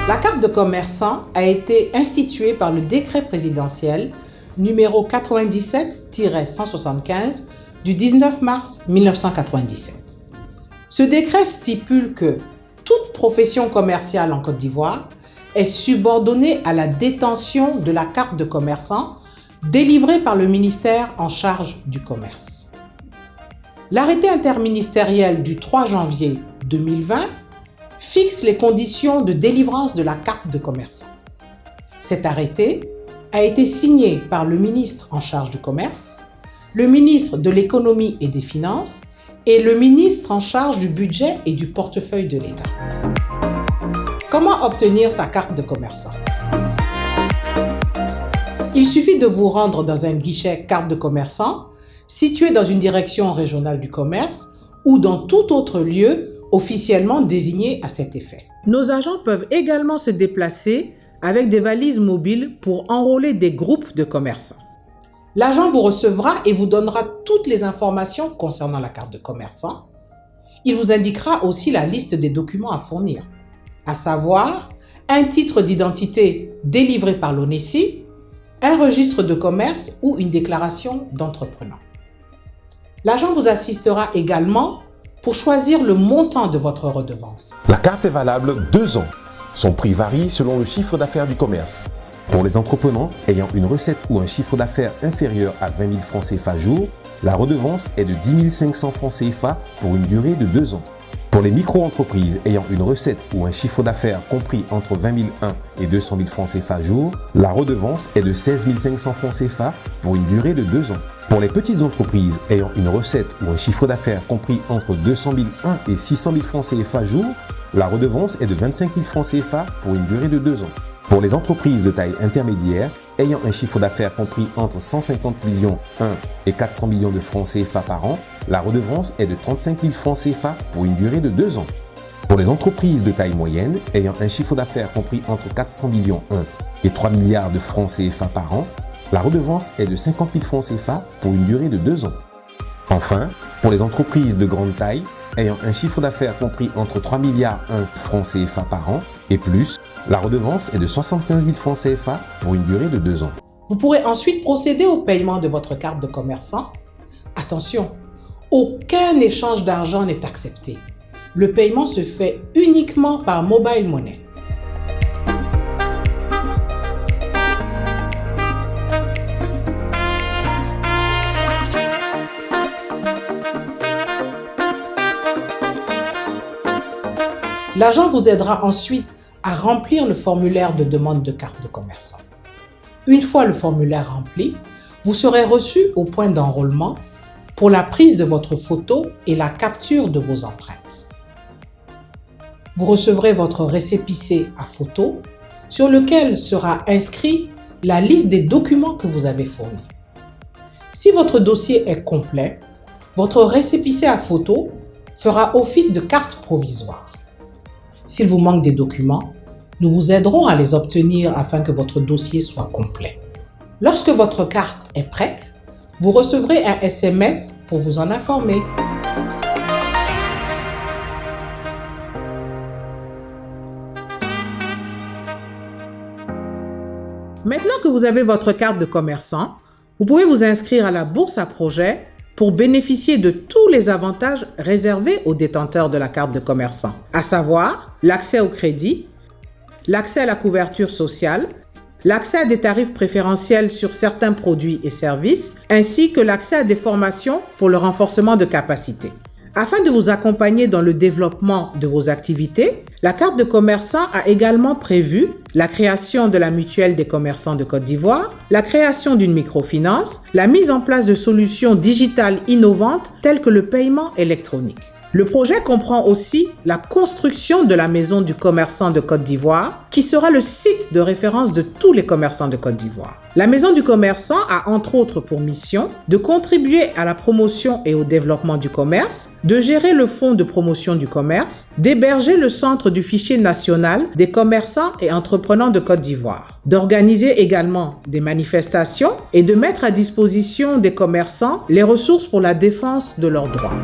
La carte de commerçant a été instituée par le décret présidentiel numéro 97-175 du 19 mars 1997. Ce décret stipule que toute profession commerciale en Côte d'Ivoire est subordonnée à la détention de la carte de commerçant délivrée par le ministère en charge du commerce. L'arrêté interministériel du 3 janvier 2020 fixe les conditions de délivrance de la carte de commerçant. Cet arrêté a été signé par le ministre en charge du commerce, le ministre de l'économie et des finances et le ministre en charge du budget et du portefeuille de l'État. Comment obtenir sa carte de commerçant? Il suffit de vous rendre dans un guichet carte de commerçant situé dans une direction régionale du commerce ou dans tout autre lieu officiellement désigné à cet effet. Nos agents peuvent également se déplacer avec des valises mobiles pour enrôler des groupes de commerçants. L'agent vous recevra et vous donnera toutes les informations concernant la carte de commerçant. Il vous indiquera aussi la liste des documents à fournir, à savoir un titre d'identité délivré par l'ONESI, un registre de commerce ou une déclaration d'entrepreneur. L'agent vous assistera également pour choisir le montant de votre redevance. La carte est valable 2 ans. Son prix varie selon le chiffre d'affaires du commerce. Pour les entrepreneurs ayant une recette ou un chiffre d'affaires inférieur à 20 000 francs CFA jour, la redevance est de 10 500 francs CFA pour une durée de 2 ans. Pour les micro-entreprises ayant une recette ou un chiffre d'affaires compris entre 20 001 et 200 000 francs CFA jour, la redevance est de 16 500 francs CFA pour une durée de 2 ans. Pour les petites entreprises ayant une recette ou un chiffre d'affaires compris entre 200 001 et 600 000 francs CFA jour, la redevance est de 25 000 francs CFA pour une durée de 2 ans. Pour les entreprises de taille intermédiaire ayant un chiffre d'affaires compris entre 150 millions et 400 millions de francs CFA par an, la redevance est de 35 000 francs CFA pour une durée de 2 ans. Pour les entreprises de taille moyenne ayant un chiffre d'affaires compris entre 400 millions et 3 milliards de francs CFA par an, la redevance est de 50 000 francs CFA pour une durée de 2 ans. Enfin, pour les entreprises de grande taille ayant un chiffre d'affaires compris entre 3 milliards francs CFA par an et plus, la redevance est de 75 000 francs CFA pour une durée de 2 ans. Vous pourrez ensuite procéder au paiement de votre carte de commerçant. Attention, aucun échange d'argent n'est accepté. Le paiement se fait uniquement par mobile money. L'agent vous aidera ensuite à remplir le formulaire de demande de carte de commerçant. Une fois le formulaire rempli, vous serez reçu au point d'enrôlement pour la prise de votre photo et la capture de vos empreintes. Vous recevrez votre récépissé à photo sur lequel sera inscrit la liste des documents que vous avez fournis. Si votre dossier est complet, votre récépissé à photo fera office de carte provisoire. S'il vous manque des documents, nous vous aiderons à les obtenir afin que votre dossier soit complet. Lorsque votre carte est prête, vous recevrez un SMS pour vous en informer. Maintenant que vous avez votre carte de commerçant, vous pouvez vous inscrire à la bourse à projet pour bénéficier de tous les avantages réservés aux détenteurs de la carte de commerçant, à savoir l'accès au crédit, l'accès à la couverture sociale, l'accès à des tarifs préférentiels sur certains produits et services, ainsi que l'accès à des formations pour le renforcement de capacités. Afin de vous accompagner dans le développement de vos activités, la carte de commerçant a également prévu la création de la mutuelle des commerçants de Côte d'Ivoire, la création d'une microfinance, la mise en place de solutions digitales innovantes telles que le paiement électronique. Le projet comprend aussi la construction de la maison du commerçant de Côte d'Ivoire, qui sera le site de référence de tous les commerçants de Côte d'Ivoire. La maison du commerçant a entre autres pour mission de contribuer à la promotion et au développement du commerce, de gérer le fonds de promotion du commerce, d'héberger le centre du fichier national des commerçants et entrepreneurs de Côte d'Ivoire, d'organiser également des manifestations et de mettre à disposition des commerçants les ressources pour la défense de leurs droits.